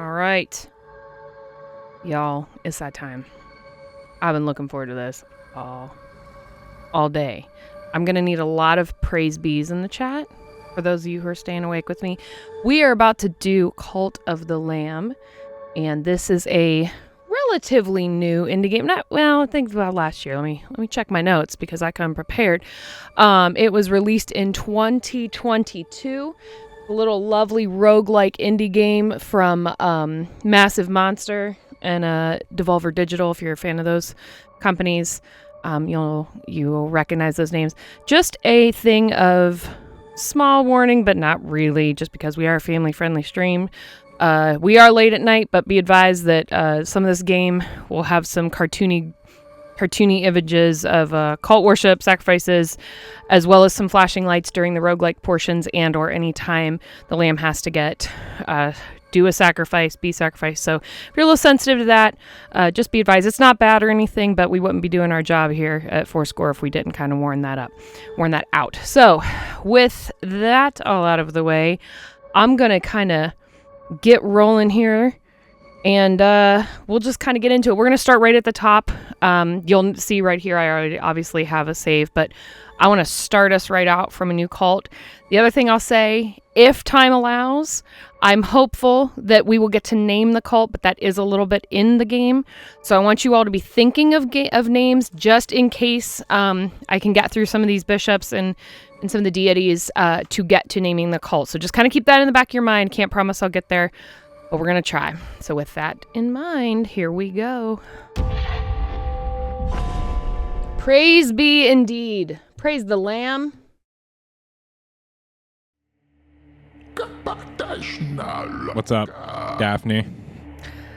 All right. Y'all, it's that time. I've been looking forward to this all day. I'm going to need a lot of praise bees in the chat for those of you who are staying awake with me. We are about to do Cult of the Lamb, and this is a relatively new indie game. I think about last year. Let me check my notes because I come prepared. It was released in 2022. A little lovely roguelike indie game from Massive Monster and Devolver Digital. If you're a fan of those companies, you'll recognize those names. Just a thing of small warning, but not really, just because we are a family-friendly stream. We are late at night, but be advised that some of this game will have some cartoony images of cult worship, sacrifices, as well as some flashing lights during the roguelike portions and or any time the lamb has to do a sacrifice, be sacrificed. So if you're a little sensitive to that, just be advised. It's not bad or anything, but we wouldn't be doing our job here at Fourscore if we didn't kind of warn that out. So with that all out of the way, I'm going to kind of get rolling here. And we'll just kind of get into it. We're going to start right at the top. You'll see right here I already obviously have a save, but I want to start us right out from a new cult. The other thing I'll say, if time allows, I'm hopeful that we will get to name the cult, but that is a little bit in the game. So I want you all to be thinking of names just in case I can get through some of these bishops and some of the deities to get to naming the cult. So just kind of keep that in the back of your mind. Can't promise I'll get there, but we're going to try. So with that in mind, here we go. Praise be indeed. Praise the Lamb. What's up, Daphne?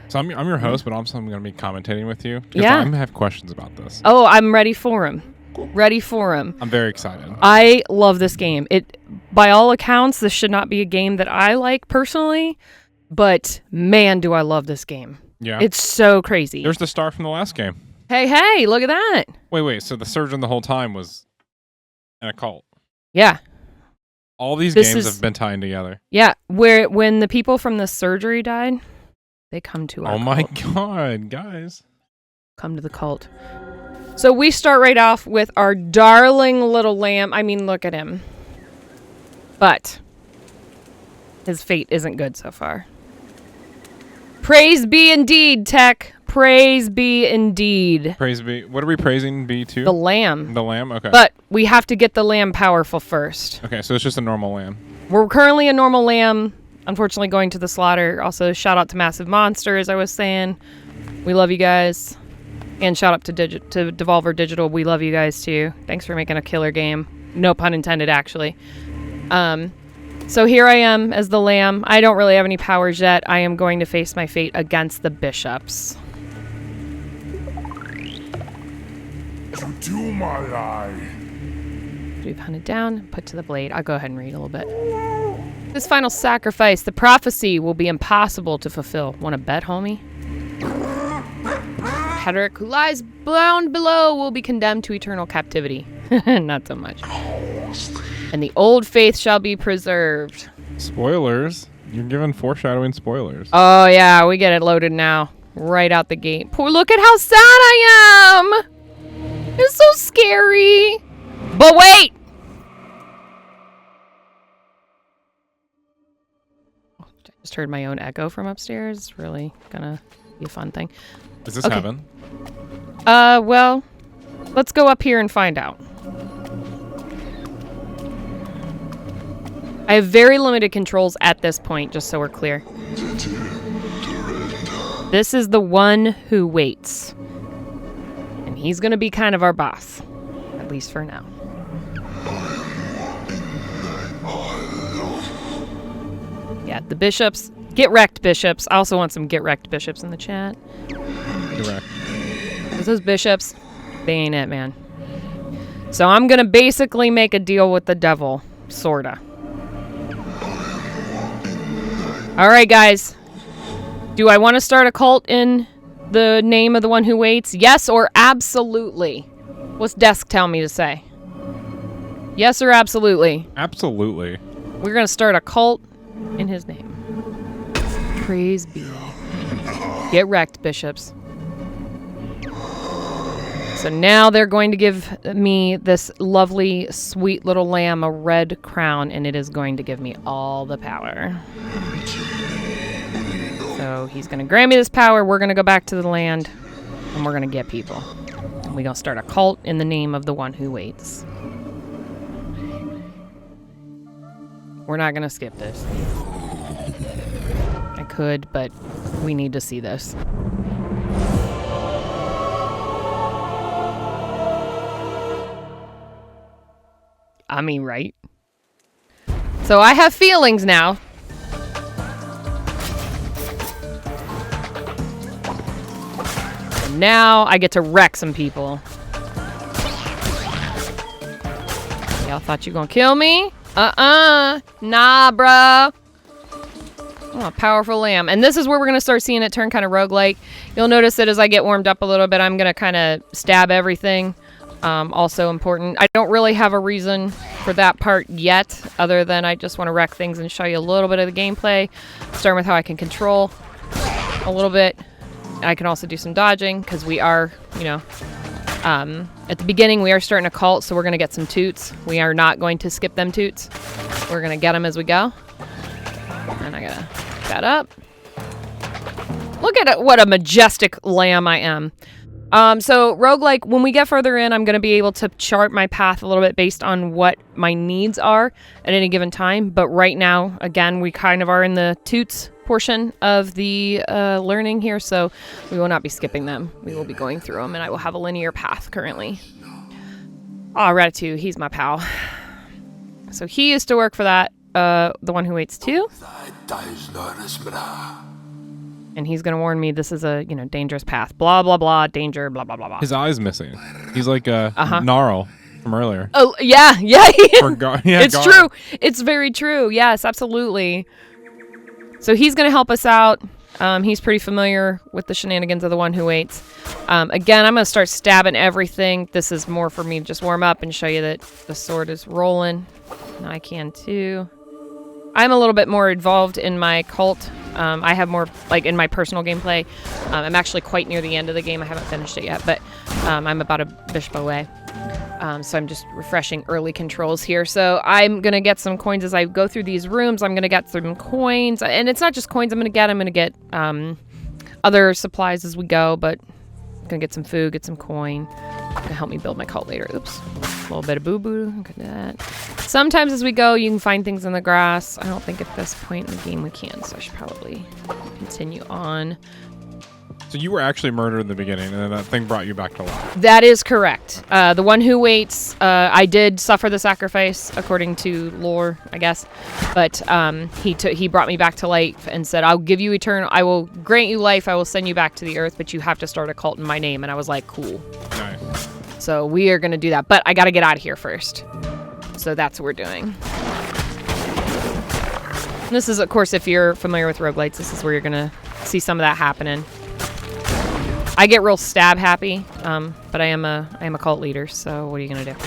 So I'm your host, but also I'm going to be commentating with you. Yeah. I'm going to have questions about this. Oh, I'm ready for him. I'm very excited. I love this game. By all accounts, this should not be a game that I like personally. But man, do I love this game. Yeah. It's so crazy. There's the star from the last game. Hey, look at that. Wait. So the surgeon the whole time was in a cult. Yeah. All these games have been tying together. Yeah. When the people from the surgery died, they come to our cult. Oh my God, guys. Come to the cult. So we start right off with our darling little lamb. I mean, look at him. But his fate isn't good so far. Praise be indeed, Tech. Praise be indeed. Praise be. What are we praising be to? The lamb. The lamb? Okay. But we have to get the lamb powerful first. Okay, so it's just a normal lamb. We're currently a normal lamb, unfortunately going to the slaughter. Also, shout out to Massive Monster, as I was saying. We love you guys. And shout out to Devolver Digital. We love you guys, too. Thanks for making a killer game. No pun intended, actually. So here I am as the lamb. I don't really have any powers yet. I am going to face my fate against the bishops. To do my lie. We've hunted down, put to the blade. I'll go ahead and read a little bit. This final sacrifice, the prophecy will be impossible to fulfill. Want to bet, homie? Hedrick, who lies bound below, will be condemned to eternal captivity. Not so much. And the old faith shall be preserved. Spoilers. You're giving foreshadowing spoilers. Oh, yeah, we get it loaded now. Right out the gate. Poor, look at how sad I am! It's so scary. But wait! I just heard my own echo from upstairs. It's really gonna be a fun thing. Is this heaven? Well, let's go up here and find out. I have very limited controls at this point, just so we're clear. This is the one who waits. And he's going to be kind of our boss. At least for now. Yeah, the bishops. Get wrecked, bishops. I also want some get wrecked bishops in the chat. Get wrecked. Because those bishops, they ain't it, man. So I'm going to basically make a deal with the devil. Sorta. All right, guys. Do I want to start a cult in the name of the one who waits? Yes or absolutely? What's desk tell me to say? Yes or absolutely? Absolutely. We're going to start a cult in his name. Praise be. Get wrecked, bishops. So now they're going to give me this lovely, sweet little lamb a red crown, and it is going to give me all the power. So he's going to grant me this power. We're going to go back to the land, and we're going to get people. We're going to start a cult in the name of the one who waits. We're not going to skip this. I could, but we need to see this. I mean, right? So I have feelings now. And now I get to wreck some people. Y'all thought you gonna kill me? Nah, bro. Oh, powerful lamb. And this is where we're going to start seeing it turn kind of roguelike. You'll notice that as I get warmed up a little bit, I'm going to kind of stab everything. Also important. I don't really have a reason for that part yet, other than I just want to wreck things and show you a little bit of the gameplay. Starting with how I can control a little bit. I can also do some dodging, because we are, you know, at the beginning we are starting a cult, so we're going to get some toots. We are not going to skip them toots. We're going to get them as we go. And I gotta pick that up. Look at it, what a majestic lamb I am. So roguelike, when we get further in, I'm going to be able to chart my path a little bit based on what my needs are at any given time. But right now, again, we kind of are in the toots portion of the learning here, so we will not be skipping them. We will be going through them, and I will have a linear path currently. Oh, Ratatouille, he's my pal. So he used to work for that, the one who waits too. And he's gonna warn me this is a, you know, dangerous path. Blah blah blah, danger, blah blah blah blah. His eye's missing. He's like Gnarl from earlier. Oh yeah. It's Garl. true. It's very true. Yes, absolutely. So he's gonna help us out. He's pretty familiar with the shenanigans of the one who waits. Again, I'm gonna start stabbing everything. This is more for me to just warm up and show you that the sword is rolling. And I can too. I'm a little bit more involved in my cult. I have more, like, in my personal gameplay. I'm actually quite near the end of the game. I haven't finished it yet, but I'm about a bishop away. So I'm just refreshing early controls here. So I'm going to get some coins as I go through these rooms. I'm going to get some coins. And it's not just coins I'm going to get other supplies as we go, but I'm going to get some food, get some coin. It's going to help me build my cult later. Oops. A little bit of boo-boo. Look at that. Sometimes as we go, you can find things in the grass. I don't think at this point in the game we can, so I should probably continue on. So you were actually murdered in the beginning, and then that thing brought you back to life. That is correct. The one who waits, I did suffer the sacrifice, according to lore, I guess. But he brought me back to life and said, I'll give you eternal, I will grant you life, I will send you back to the earth, but you have to start a cult in my name. And I was like, cool. Nice. So we are going to do that. But I got to get out of here first. So that's what we're doing. And this is, of course, if you're familiar with roguelites, this is where you're going to see some of that happening. I get real stab happy, but I am a cult leader, so what are you going to do?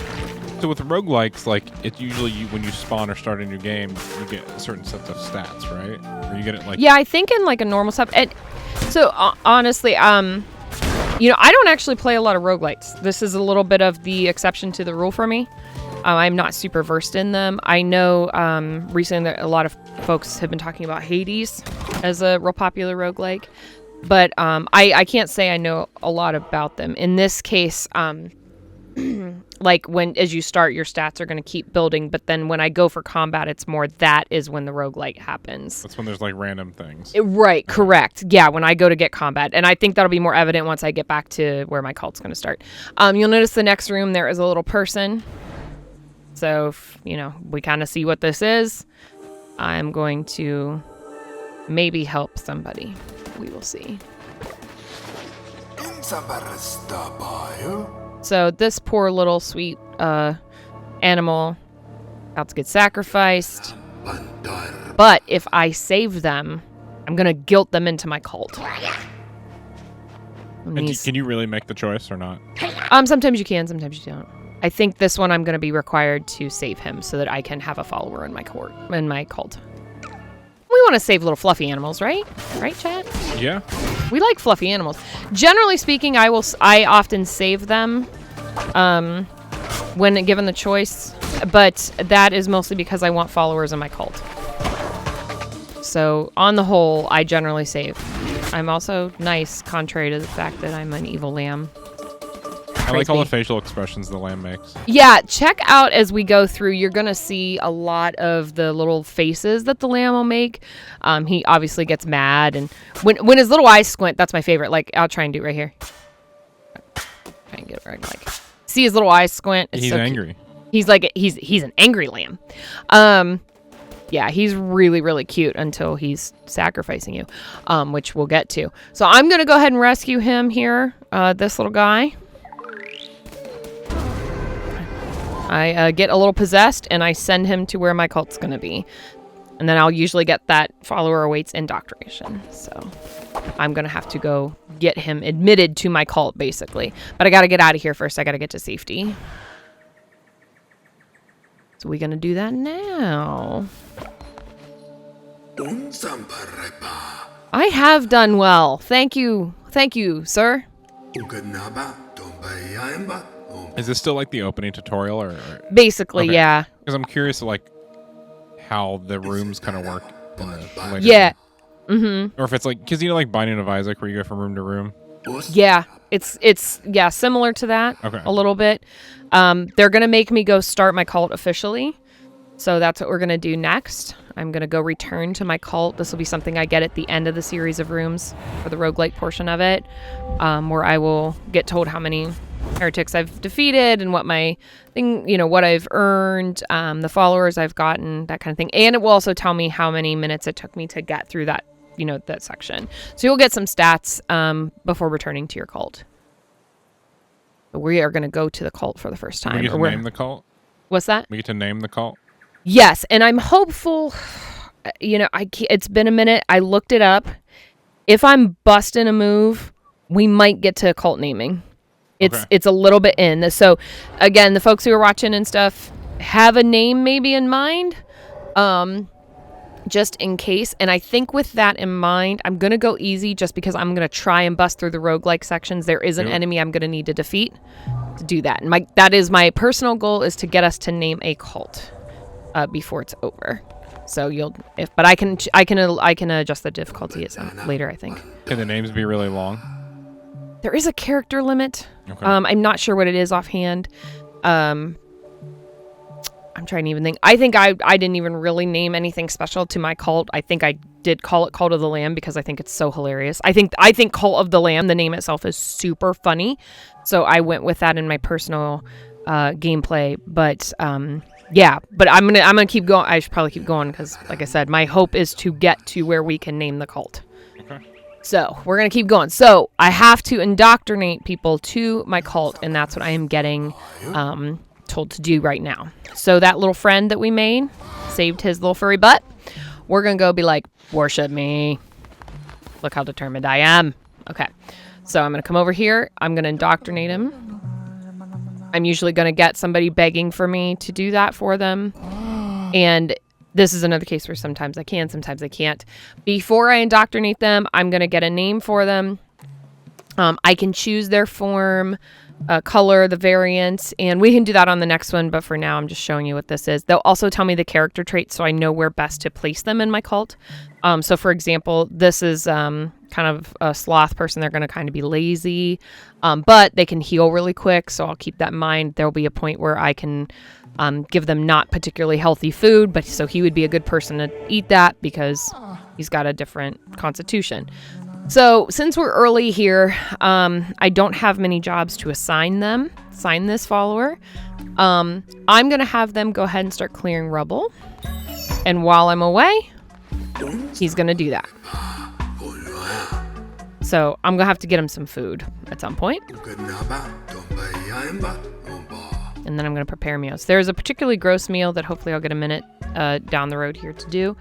So with roguelikes, like, it's usually when you spawn or start a new game, you get a certain set of stats, right? Or you get it like... Yeah, I think in like a normal stuff. And so honestly, you know, I don't actually play a lot of roguelites. This is a little bit of the exception to the rule for me. I'm not super versed in them. I know recently that a lot of folks have been talking about Hades as a real popular roguelike. But I can't say I know a lot about them. In this case, like as you start, your stats are going to keep building. But then when I go for combat, it's more that is when the roguelike happens. That's when there's like random things. Right, correct. Yeah, when I go to get combat. And I think that'll be more evident once I get back to where my cult's going to start. You'll notice the next room, there is a little person. So, you know, we kind of see what this is. I'm going to maybe help somebody. We will see. So this poor little sweet animal about to get sacrificed. But if I save them, I'm going to guilt them into my cult. And can you really make the choice or not? Sometimes you can, sometimes you don't. I think this one I'm going to be required to save him so that I can have a follower in my cult. We want to save little fluffy animals, right? Right, chat? Yeah. We like fluffy animals. Generally speaking, I often save them when given the choice, but that is mostly because I want followers in my cult. So on the whole, I generally save. I'm also nice, contrary to the fact that I'm an evil lamb. I like all the facial expressions the lamb makes. Yeah, check out as we go through. You're going to see a lot of the little faces that the lamb will make. He obviously gets mad. And when his little eyes squint, that's my favorite. Like, I'll try and do it right here. Try and get it right. Like, see his little eyes squint? It's he's so angry. Cute. He's an angry lamb. Yeah, he's really, really cute until he's sacrificing you, which we'll get to. So I'm going to go ahead and rescue him here, this little guy. I get a little possessed, and I send him to where my cult's going to be. And then I'll usually get that follower awaits indoctrination. So I'm going to have to go get him admitted to my cult, basically. But I got to get out of here first. I got to get to safety. So we're going to do that now. I have done well. Thank you. Thank you, sir. Is this still like the opening tutorial, or basically? Okay. Yeah. Because I'm curious, like, how the rooms kind of work. In the later yeah. Mm-hmm. Or if it's like, because you know, like Binding of Isaac, where you go from room to room. Yeah, it's similar to that. Okay. A little bit. They're gonna make me go start my cult officially, so that's what we're gonna do next. I'm gonna go return to my cult. This will be something I get at the end of the series of rooms for the roguelike portion of it, where I will get told how many heretics I've defeated and what my thing, what I've earned, the followers I've gotten, that kind of thing. And it will also tell me how many minutes it took me to get through that, that section. So you'll get some stats before returning to your cult. But we are going to go to the cult for the first time. We get to name the cult? What's that? We get to name the cult? Yes, and I'm hopeful, it's been a minute. I looked it up. If I'm busting a move, we might get to cult naming. It's a little bit in. So, again, the folks who are watching and stuff have a name maybe in mind, just in case. And I think with that in mind, I'm going to go easy just because I'm going to try and bust through the roguelike sections. There is an enemy I'm going to need to defeat to do that. And that is my personal goal, is to get us to name a cult before it's over. So but I can adjust the difficulty at some later, I think. Can the names be really long? There is a character limit. Okay. I'm not sure what it is offhand. I'm trying to even think. I think I didn't even really name anything special to my cult. I think I did call it Cult of the Lamb because I think it's so hilarious. I think Cult of the Lamb, the name itself, is super funny. So I went with that in my personal gameplay. But yeah, but I'm gonna keep going. I should probably keep going because, like I said, my hope is to get to where we can name the cult. Okay. So we're going to keep going. So I have to indoctrinate people to my cult, and that's what I am getting told to do right now. So that little friend that we made, saved his little furry butt. We're going to go be like, worship me. Look how determined I am. Okay. So I'm going to come over here. I'm going to indoctrinate him. I'm usually going to get somebody begging for me to do that for them. And this is another case where sometimes I can, sometimes I can't. Before I indoctrinate them, I'm going to get a name for them. I can choose their form, color, the variants, and we can do that on the next one. But for now, I'm just showing you what this is. They'll also tell me the character traits so I know where best to place them in my cult. So for example, this is kind of a sloth person. They're going to kind of be lazy, but they can heal really quick. So I'll keep that in mind. There'll be a point where I can give them not particularly healthy food, but so he would be a good person to eat that because he's got a different constitution. So since we're early here, I don't have many jobs to assign this follower. I'm going to have them go ahead and start clearing rubble. And while I'm away, he's going to do that. So I'm going to have to get him some food at some point. And then I'm going to prepare meals. There's a particularly gross meal that hopefully I'll get a minute down the road here to do.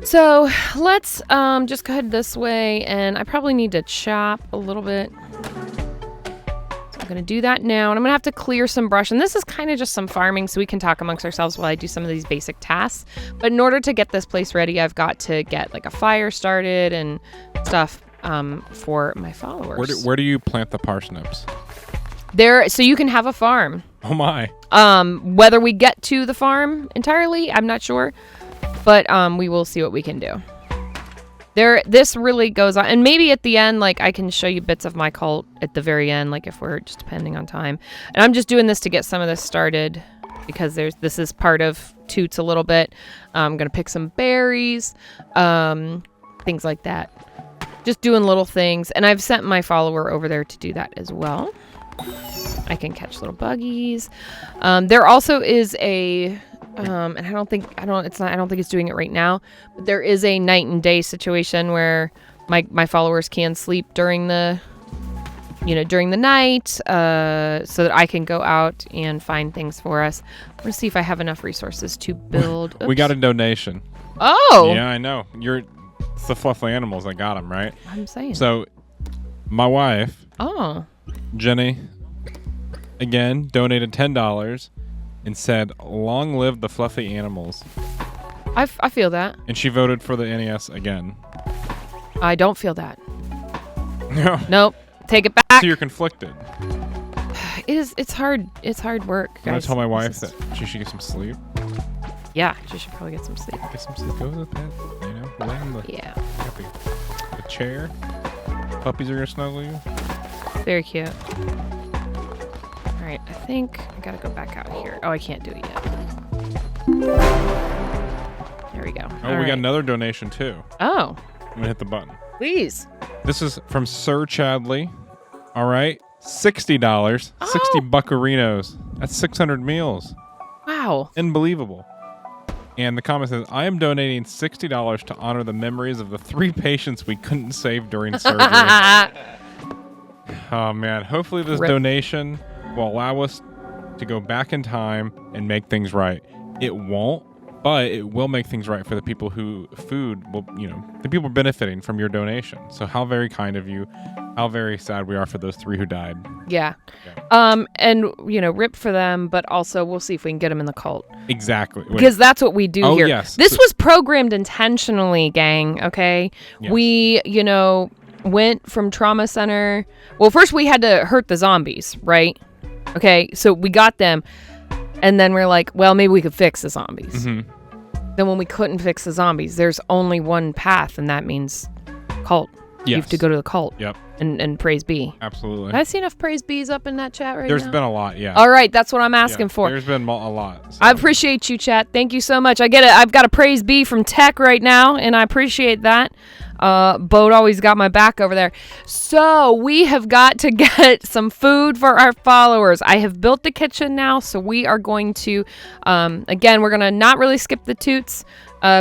So let's just go ahead this way. And I probably need to chop a little bit. So I'm going to do that now, and I'm going to have to clear some brush. And this is kind of just some farming, so we can talk amongst ourselves while I do some of these basic tasks. But in order to get this place ready, I've got to get like a fire started and stuff for my followers. Where do you plant the parsnips? There, so you can have a farm. Oh my. Whether we get to the farm entirely, I'm not sure, but we will see what we can do. This really goes on, and maybe at the end, like I can show you bits of my cult at the very end, like if we're just depending on time. And I'm just doing this to get some of this started because this is part of Toots a little bit. I'm gonna pick some berries, things like that. Just doing little things, and I've sent my follower over there to do that as well. I can catch little buggies. There also is a and I don't think it's doing it right now, but there is a night and day situation where my followers can sleep during the night, so that I can go out and find things for us. I'm gonna see if I have enough resources to build. We got a donation. Oh, Yeah, I know. It's the fluffy animals that got them, right? I'm saying. So, my wife, Jenny, again donated $10 and said, "Long live the fluffy animals." I feel that. And she voted for the NES again. I don't feel that. No. Nope. Take it back. So you're conflicted. It's hard. It's hard work, guys. Can I tell my wife that she should get some sleep? Yeah, she should probably get some sleep. Get some sleep. Go to the bed. You know, lay on the, Yeah. the chair. Puppies are gonna snuggle you. Very cute. All right, I think I gotta go back out here. Oh, I can't do it yet. There we go. Oh, we got another donation too. Oh, I'm gonna hit the button. please. This is from Sir Chadley. All right, $60. 60 buccarinos. That's 600 meals. Wow. Unbelievable. And the comment says, "I am donating $60 to honor the memories of the 3 patients we couldn't save during surgery." Oh man, hopefully this donation will allow us to go back in time and make things right. It won't, but it will make things right for the people who the people benefiting from your donation. So how very kind of you. How very sad we are for those 3 who died. Yeah. And rip for them, but also we'll see if we can get them in the cult. Exactly. Because that's what we do here. Yes. This was programmed intentionally, gang, okay? Yes. We, went from trauma center. Well, first we had to hurt the zombies, right? Okay, so we got them, and then we're like, well, maybe we could fix the zombies. Mm-hmm. Then when we couldn't fix the zombies, there's only one path, and that means cult. Yes. You have to go to the cult. Yep. And praise be. Absolutely. I see enough praise bees up in that chat right There's now. been a lot, yeah. All right, that's what I'm asking for. There's been a lot. So. I appreciate you, chat. Thank you so much. I get it. I've got a praise bee from Tech right now, and I appreciate that. Boat always got my back over there. So we have got to get some food for our followers. I have built the kitchen now, so we are going to, again, we're going to not really skip the toots,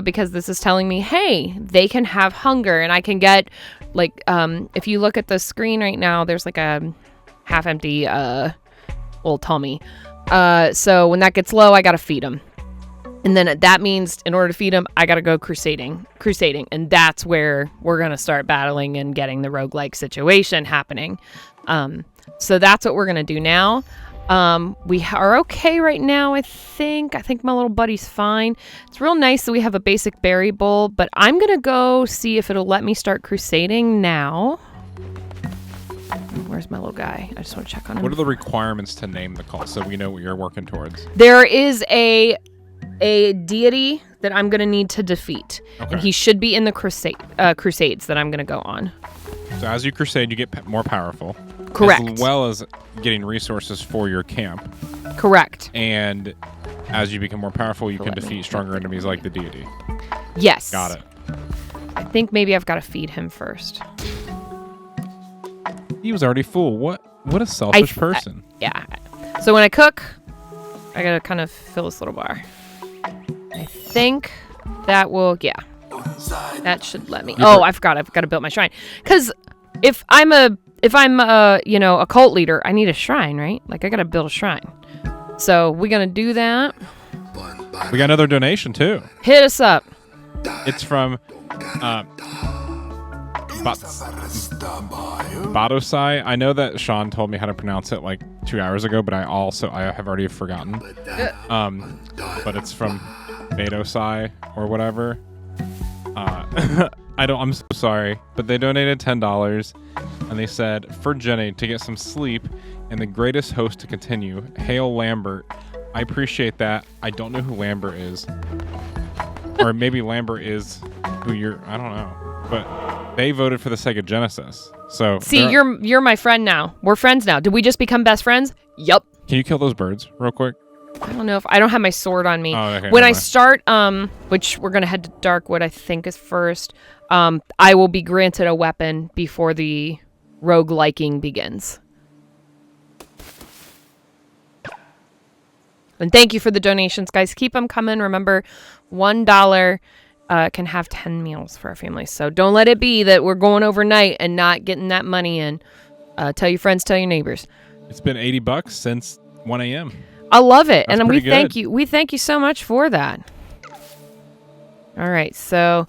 because this is telling me, hey, they can have hunger, and I can get, like, if you look at the screen right now, there's like a half-empty old tummy. So when that gets low, I got to feed them. And then that means in order to feed them, I got to go crusading. And that's where we're going to start battling and getting the roguelike situation happening. So that's what we're going to do now. We are okay right now, I think. I think my little buddy's fine. It's real nice that we have a basic berry bowl, but I'm going to go see if it'll let me start crusading now. Where's my little guy? I just want to check on him. What are the requirements to name the cult so we know what you're working towards? There is a deity that I'm going to need to defeat. Okay. And he should be in the crusades that I'm going to go on. So as you crusade, you get more powerful. Correct. As well as getting resources for your camp. Correct. And as you become more powerful, you can defeat stronger enemies like the deity. Yes. Got it. I think maybe I've got to feed him first. He was already full. What a selfish person. Yeah. So when I cook, I got to kind of fill this little bar. I think that will, yeah. That should let me. I forgot. I've got to build my shrine. Because if I'm a cult leader, I need a shrine, right? Like I got to build a shrine. So we're going to do that. We got another donation too. Hit us up. It's from Badosai. I know that Sean told me how to pronounce it like 2 hours ago, but I have already forgotten. But it's from Badosai or whatever. I'm so sorry, but they donated $10 and they said, for Jenny to get some sleep and the greatest host to continue. Hail Lambert. I appreciate that. I don't know who Lambert is. Or maybe Lambert is who I don't know. But they voted for the Sega Genesis. So see, you're my friend now. We're friends now. Did we just become best friends? Yup. Can you kill those birds real quick? I don't know if I don't have my sword on me. Oh, okay, when I start, which we're gonna head to Darkwood, I think is first. I will be granted a weapon before the rogueliking begins. And thank you for the donations, guys. Keep them coming. Remember, $1 can have 10 meals for our family. So don't let it be that we're going overnight and not getting that money in. Tell your friends, tell your neighbors. It's been $80 since 1 a.m. I love it. That's and we pretty thank good. you. We thank you so much for that. All right. So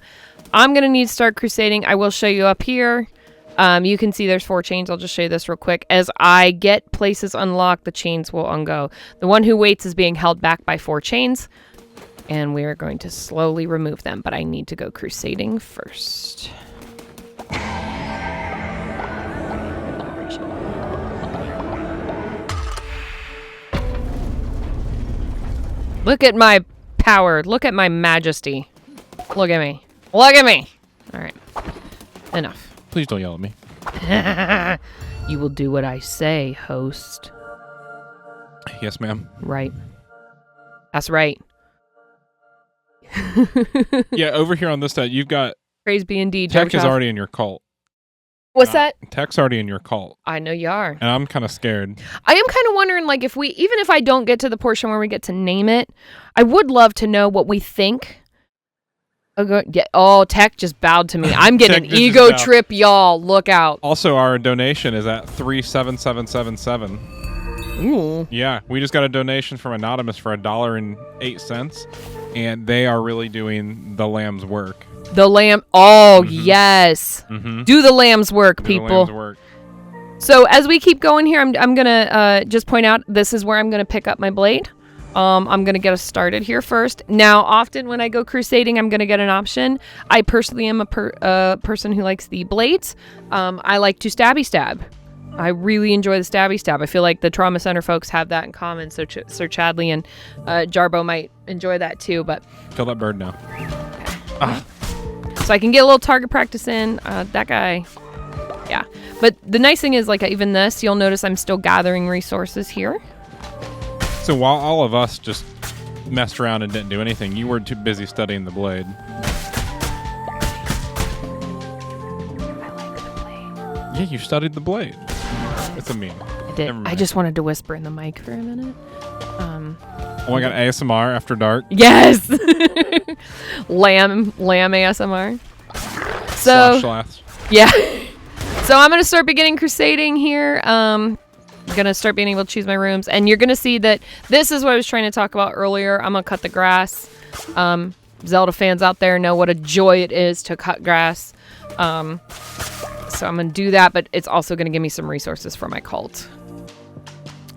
I'm going to need to start crusading. I will show you up here. You can see there's 4 chains. I'll just show you this real quick. As I get places unlocked, the chains will ungo. The one who waits is being held back by 4 chains. And we are going to slowly remove them. But I need to go crusading first. Look at my power. Look at my majesty. Look at me. Look at me. All right. Enough. Please don't yell at me. You will do what I say, host. Yes, ma'am. Right. That's right. Yeah, over here on this side, you've got... Praise be indeed. Tech is already in your cult. What's that? Tech's already in your cult. I know you are. And I'm kind of scared. I am kind of wondering, like, even if I don't get to the portion where we get to name it, I would love to know what we think. Oh, Tech just bowed to me. I'm getting an ego trip, y'all. Look out. Also, our donation is at 37777. Ooh. Yeah, we just got a donation from Anonymous for $1.08, and they are really doing the lamb's work. The lamb. Oh, yes. Mm-hmm. Do the lamb's work, people. The lamb's work. So as we keep going here, I'm going to just point out this is where I'm going to pick up my blade. I'm going to get us started here first. Now, often when I go crusading, I'm going to get an option. I personally am a person who likes the blades. I like to stabby stab. I really enjoy the stabby stab. I feel like the Trauma Center folks have that in common. So Sir Chadley and Jarbo might enjoy that too. But kill that bird now. Okay. So I can get a little target practice in. That guy. Yeah. But the nice thing is, like, even this, you'll notice I'm still gathering resources here. So while all of us just messed around and didn't do anything, you were too busy studying the blade. I like the blade. Yeah, you studied the blade. It's a meme. I did. I just wanted to whisper in the mic for a minute. Oh my god, ASMR after dark. Yes! lamb ASMR. So, slash. Yeah. So I'm going to start beginning crusading here. I'm going to start being able to choose my rooms. And you're going to see that this is what I was trying to talk about earlier. I'm going to cut the grass. Zelda fans out there know what a joy it is to cut grass. So I'm going to do that, but it's also going to give me some resources for my cult.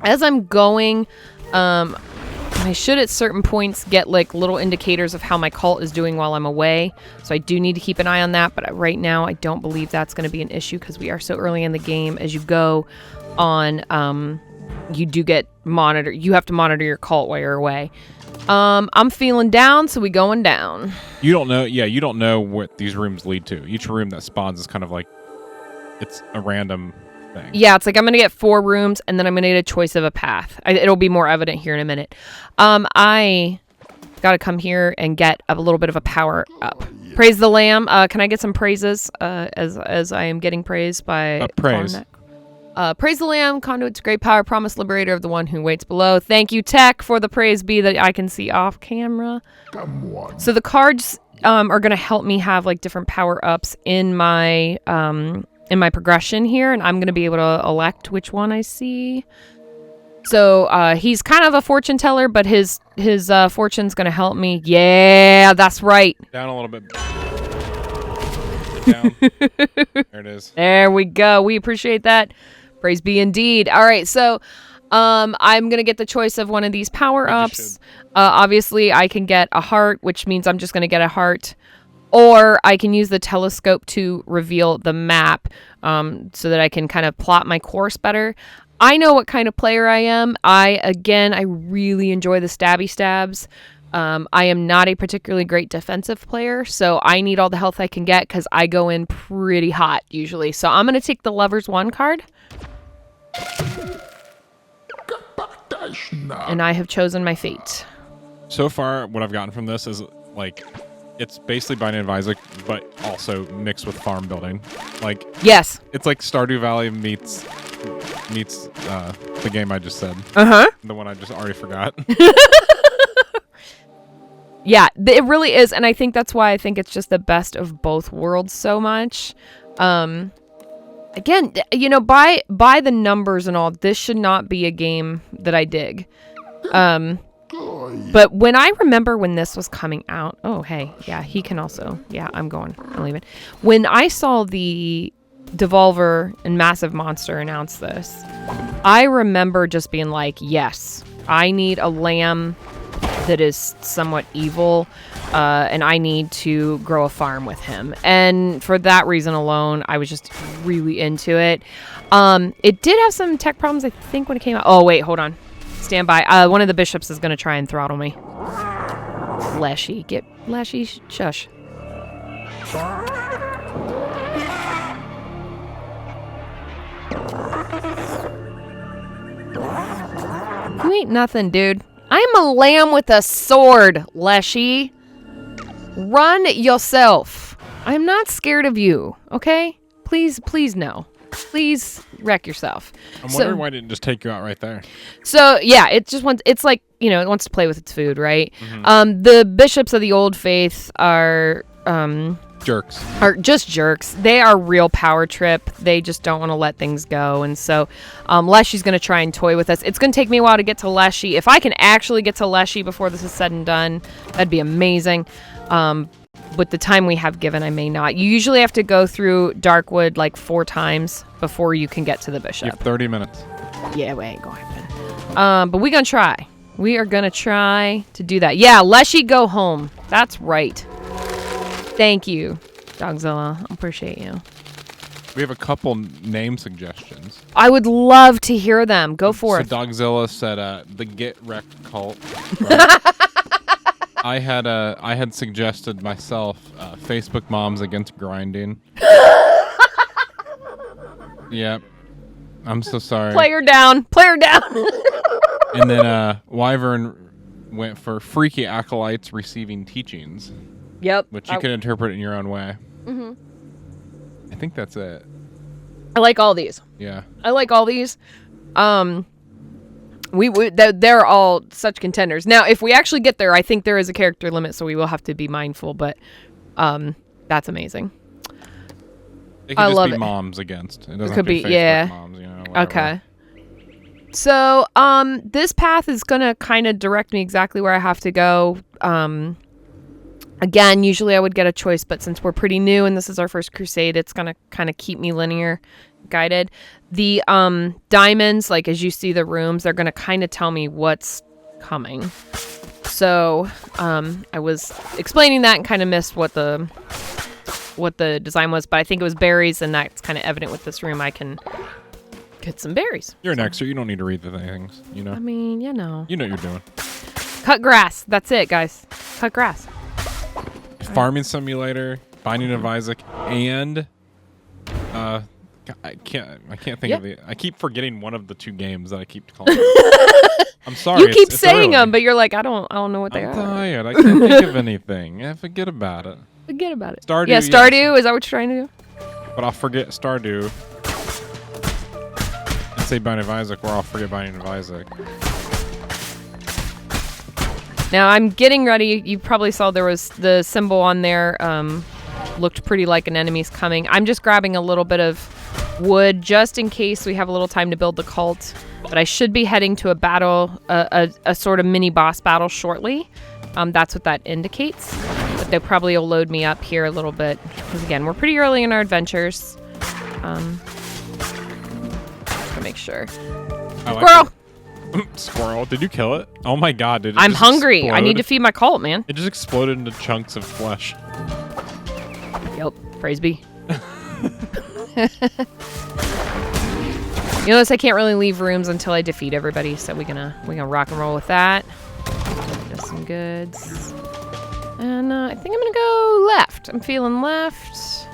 As I'm going, I should at certain points get like little indicators of how my cult is doing while I'm away. So I do need to keep an eye on that. But right now, I don't believe that's going to be an issue because we are so early in the game. As you go on, you do get monitored. You have to monitor your cult while you're away. I'm feeling down, so we going down. You don't know. Yeah, you don't know what these rooms lead to. Each room that spawns is kind of like it's a random thing. Yeah, it's like I'm going to get 4 rooms, and then I'm going to get a choice of a path. It'll be more evident here in a minute. I got to come here and get a little bit of a power up. Praise the Lamb. Can I get some praises as I am getting praised by... praise. Praise the Lamb, conduit's great power, promise liberator of the one who waits below. Thank you, Tech, for the praise be that I can see off camera. So the cards are going to help me have like different power ups in my progression here, and I'm going to be able to elect which one I see. So he's kind of a fortune teller, but his fortune's going to help me. Yeah, that's right. Down a little bit. down. There it is. There we go. We appreciate that. Praise be indeed. All right, so I'm going to get the choice of one of these power-ups. Obviously, I can get a heart, which means I'm just going to get a heart. Or I can use the telescope to reveal the map so that I can kind of plot my course better. I know what kind of player I am. I really enjoy the stabby stabs. I am not a particularly great defensive player, so I need all the health I can get because I go in pretty hot usually. So I'm going to take the Lover's Wand card. And I have chosen my fate. So far, what I've gotten from this is like, it's basically Binding of Isaac, but also mixed with farm building. Like, yes, it's like Stardew Valley meets the game I just said. The one I just already forgot. Yeah, it really is, and I think that's why I think it's just the best of both worlds so much. Again, you know, by the numbers and all, this should not be a game that I dig. But when I remember when this was coming out, oh, hey, yeah, he can also, yeah, I'm leaving. When I saw the Devolver and Massive Monster announce this, I remember just being like, yes, I need a lamb that is somewhat evil, and I need to grow a farm with him. And for that reason alone, I was just really into it. It did have some tech problems, I think, when it came out. Oh, wait, hold on. Stand by. One of the bishops is going to try and throttle me. Leshy. Get Leshy. Shush. You ain't nothing, dude. I'm a lamb with a sword, Leshy. Run yourself. I'm not scared of you, okay? Please no. Please wreck yourself. I'm wondering why it didn't just take you out right there. So, yeah, it just wants, it's like, you know, it wants to play with its food, right? The bishops of the old faith are... jerks. Are just jerks. They are real power trip. They just don't want to let things go. And so Leshy's going to try and toy with us. It's going to take me a while to get to Leshy. If I can actually get to Leshy before this is said and done, that'd be amazing. With the time we have given, I may not. You usually have to go through Darkwood like 4 times before you can get to the bishop. You have 30 minutes. Yeah, we ain't going to happen. But we're going to try. We are going to try to do that. Yeah, Leshy, go home. That's right. Thank you, Dogzilla. I appreciate you. We have a couple name suggestions. I would love to hear them. Go for it. So Dogzilla said the Get Wrecked Cult. Right? I had suggested myself Facebook Moms Against Grinding. Yep. I'm so sorry. Player down. Player down. And then Wyvern went for Freaky Acolytes Receiving Teachings. Yep. Which you can interpret in your own way. Mm-hmm. I think that's it. I like all these. Yeah. I like all these. They're all such contenders. Now, if we actually get there, I think there is a character limit, so we will have to be mindful. But that's amazing. It could just be moms against. It doesn't have to be Facebook moms, you know, whatever. Okay. So, this path is gonna kind of direct me exactly where I have to go. Again, usually I would get a choice, but since we're pretty new and this is our first crusade, it's gonna kind of keep me linear guided. The diamonds, like as you see the rooms, they're gonna kind of tell me what's coming. So I was explaining that and kind of missed what the design was, but I think it was berries, and that's kind of evident with this room. I can get some berries. You're an extra. You don't need to read the things, you know? I mean, you know. You know what you're doing. Cut grass. That's it, guys. Cut grass. Farming Simulator, Binding of Isaac, and I can't think of it. I keep forgetting one of the 2 games that I keep calling. I'm sorry. You keep saying them, but you're like, I don't know what they are. I'm tired. I can't think of anything. Yeah, forget about it. Forget about it. Stardew. Yeah, Stardew. Yes. Is that what you're trying to do? But I'll forget Stardew and say Binding of Isaac, or I'll forget Binding of Isaac. Now I'm getting ready. You probably saw there was the symbol on there. Looked pretty like an enemy's coming. I'm just grabbing a little bit of wood just in case we have a little time to build the cult. But I should be heading to a battle, a sort of mini boss battle shortly. That's what that indicates. But They probably will load me up here a little bit. Because again, we're pretty early in our adventures. Just to make sure. Squirrel! Squirrel. Did you kill it? Oh my god, dude. I'm hungry. I need to feed my cult, man. It just exploded into chunks of flesh. Yep. Praise be. You notice I can't really leave rooms until I defeat everybody, so we're gonna rock and roll with that. Just some goods. And I think I'm gonna go left. I'm feeling left.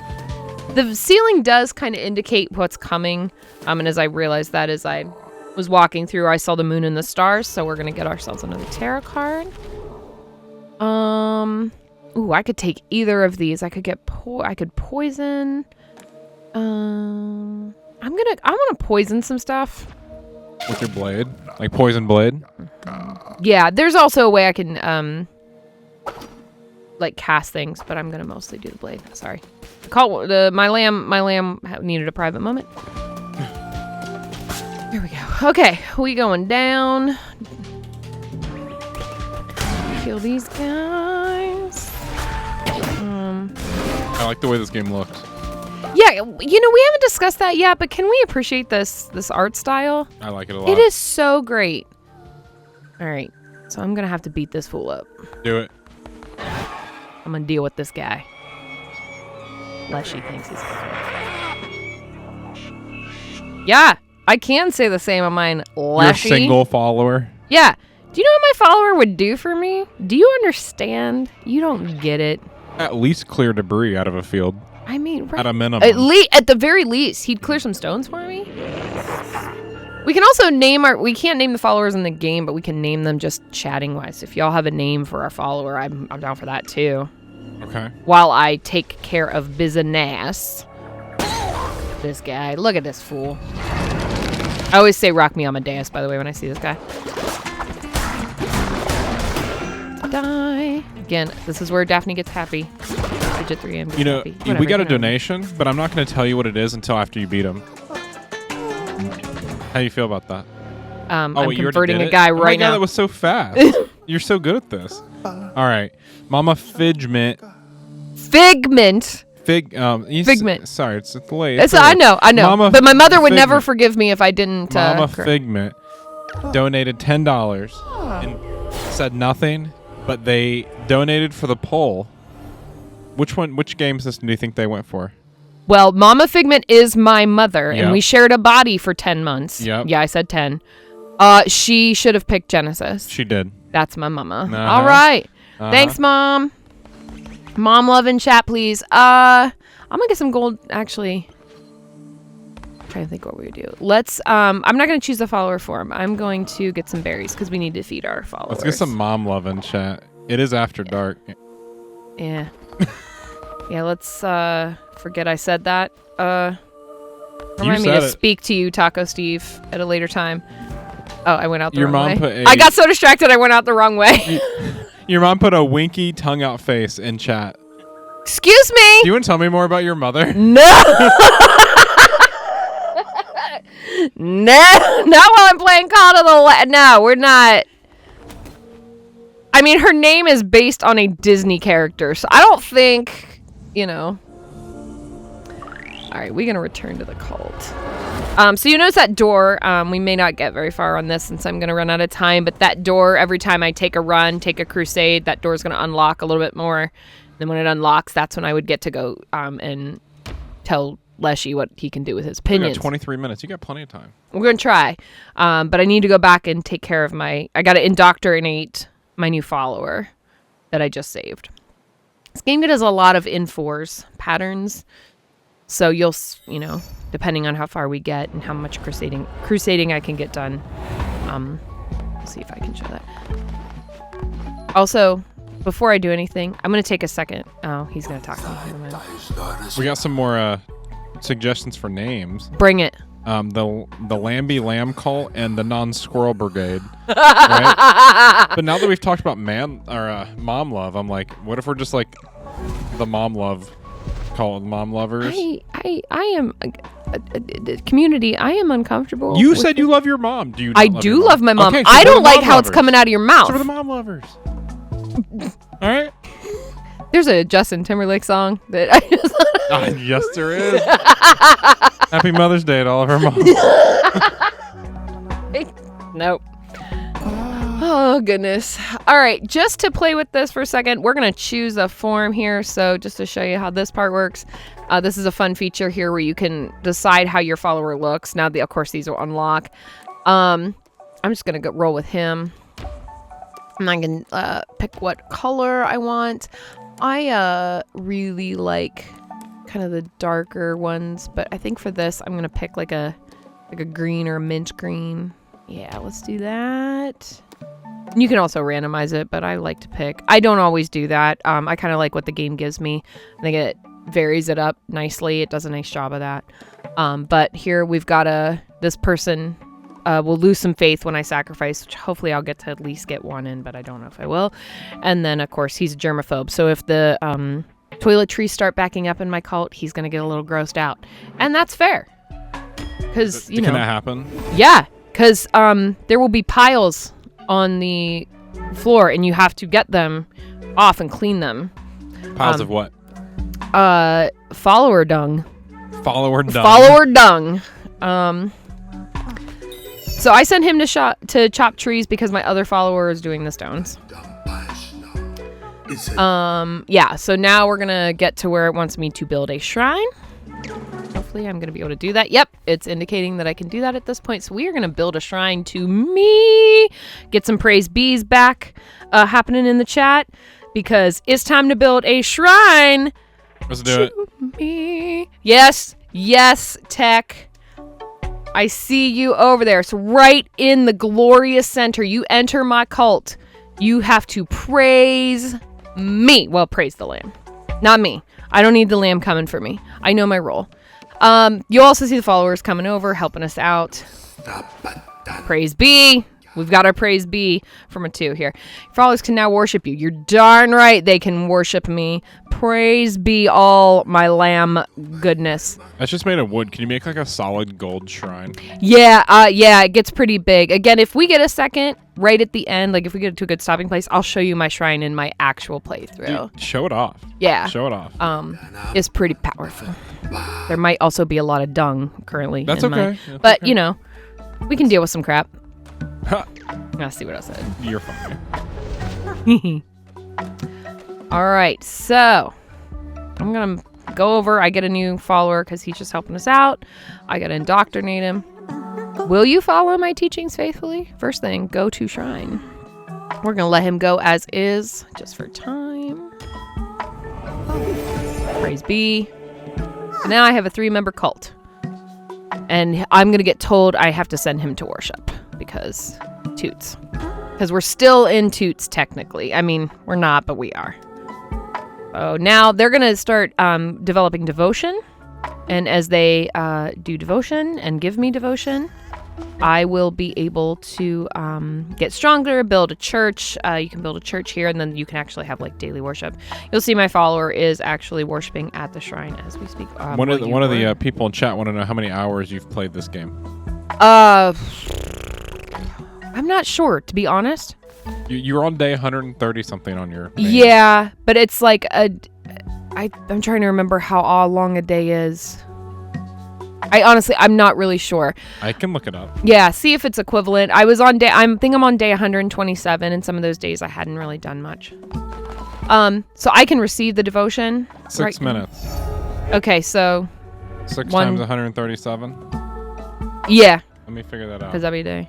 The ceiling does kind of indicate what's coming. And as I realized that as I was walking through, I saw the moon and the stars, so we're gonna get ourselves another tarot card. Ooh, I could take either of these. I could get I could poison. I want to poison some stuff. With your blade? Like poison blade? Yeah, there's also a way I can, like cast things, but I'm going to mostly do the blade. Sorry. My lamb needed a private moment. Here we go. Okay, we going down. Kill these guys. I like the way this game looks. Yeah, we haven't discussed that yet, but can we appreciate this art style? I like it a lot. It is so great. All right, so I'm gonna have to beat this fool up. Do it. I'm gonna deal with this guy. Leshy thinks he's. Yeah, I can say the same on mine. Leshy. You're a single follower. Yeah. Do you know what my follower would do for me? Do you understand? You don't get it. At least clear debris out of a field. I mean, right. At a minimum. At the very least, he'd clear some stones for me. We can also name we can't name the followers in the game, but we can name them just chatting wise. If y'all have a name for our follower, I'm down for that too. Okay. While I take care of business. This guy. Look at this fool. I always say rock me Amadeus, by the way, when I see this guy. Die. Again, this is where Daphne gets happy. Digit 3 and you know, happy. we got a donation, but I'm not going to tell you what it is until after you beat him. How do you feel about that? I'm converting a guy right now. That was so fast. You're so good at this. All right. Mama Figment. Figment. Figment. Sorry, it's late. I know. Mama but my mother would Figment. never forgive me if I didn't. Mama Figment donated $10 and said nothing, but they donated for the poll. Which game system do you think they went for? Well, Mama Figment is my mother, Yep. and we shared a body for 10 months. Yep. Yeah, I said 10. She should have picked Genesis. She did. That's my mama. Uh-huh. All right. Thanks, Mom. Mom love in chat, please. I'm gonna get some gold. Actually, I'm trying to think what we would do. Let's. I'm not gonna choose the follower form. I'm going to get some berries because we need to feed our followers. Let's get some mom love in chat. It is after dark. Yeah. Yeah. Let's forget I said that. Remind me to speak to you, Taco Steve, at a later time. Oh, I went out the wrong way. I got so distracted I went out the wrong way. Your mom put a winky tongue out face in chat. Excuse me. Do you want to tell me more about your mother? No. No, not while I'm playing Call of the No, we're not. I mean, her name is based on a Disney character, so I don't think, All right, we're going to return to the cult. So you notice that door, we may not get very far on this since I'm going to run out of time, but that door, every time I take a run, take a crusade, that door is going to unlock a little bit more. Then when it unlocks, that's when I would get to go and tell Leshy what he can do with his opinions. You got 23 minutes. You got plenty of time. We're going to try. But I need to go back and take care of I got to indoctrinate my new follower that I just saved. This game does a lot of in-4s patterns. So you'll, depending on how far we get and how much crusading I can get done. We'll see if I can show that. Also, before I do anything, I'm going to take a second. Oh, he's going to talk to me. We got some more suggestions for names. Bring it. The Lambie Lamb Cult and the Non-Squirrel Brigade. Right? But now that we've talked about mom love, I'm like, what if we're just like the mom love cult, mom lovers? I am the community. I am uncomfortable. You said you love your mom. Do you? I do love my mom. Okay, so I don't like how lovers. it's coming out of your mouth. So we're the mom lovers. All right. There's a Justin Timberlake song that I just... Yes, there is. Happy Mother's Day to all of our moms. Nope. Oh, goodness. All right. Just to play with this for a second, we're going to choose a form here. So just to show you how this part works, this is a fun feature here where you can decide how your follower looks. Now, of course, these will unlock. I'm just going to roll with him. And I can pick what color I want. I really like kind of the darker ones, but I think for this, I'm going to pick like a green or a mint green. Yeah, let's do that. You can also randomize it, but I like to pick. I don't always do that. I kind of like what the game gives me. I think it varies it up nicely. It does a nice job of that. But here we've got this person will lose some faith when I sacrifice, which hopefully I'll get to at least get one in, but I don't know if I will. And then, of course, he's a germaphobe. So if the toiletries start backing up in my cult, he's going to get a little grossed out. And that's fair. Because, Can that happen? Yeah. Because there will be piles on the floor, and you have to get them off and clean them. Piles of what? Follower dung. Follower dung. Follower dung. So I sent him to chop trees because my other follower is doing the stones. Yeah, so now we're gonna get to where it wants me to build a shrine. Hopefully I'm gonna be able to do that. Yep, it's indicating that I can do that at this point. So we are gonna build a shrine to me. Get some praise bees back happening in the chat because it's time to build a shrine. Let's do it. Me. Yes, Tech. I see you over there. So right in the glorious center, you enter my cult. You have to praise me. Well, praise the lamb. Not me. I don't need the lamb coming for me. I know my role. You'll also see the followers coming over, helping us out. Praise be. We've got our praise be from a 2 here. Followers can now worship you. You're darn right they can worship me. Praise be all my lamb goodness. That's just made of wood. Can you make like a solid gold shrine? Yeah, it gets pretty big. Again, if we get a second right at the end, like if we get to a good stopping place, I'll show you my shrine in my actual playthrough. Dude, show it off. Yeah. Show it off. It's pretty powerful. There might also be a lot of dung currently. That's okay. But, you know, we can deal with some crap. Let's see what I said. You're fine. All right, so I'm going to go over. I get a new follower because he's just helping us out. I got to indoctrinate him. Will you follow my teachings faithfully? First thing, go to shrine. We're going to let him go as is just for time. Praise be. And now I have a 3-member cult. And I'm going to get told I have to send him to worship because toots. Because we're still in toots, technically. I mean, we're not, but we are. Oh, now they're going to start developing devotion. And as they do devotion and give me devotion, I will be able to get stronger, build a church. You can build a church here, and then you can actually have like daily worship. You'll see my follower is actually worshiping at the shrine as we speak. One of the people in chat want to know how many hours you've played this game. I'm not sure, to be honest. You're on day 130 something on your. Yeah, but it's like I'm trying to remember how long a day is. I'm not really sure. I can look it up. Yeah, see if it's equivalent. I think I'm on day 127, and some of those days I hadn't really done much. So I can receive the devotion. 6 minutes. Okay, so 6 times 137. Yeah. Let me figure that out. Because every day.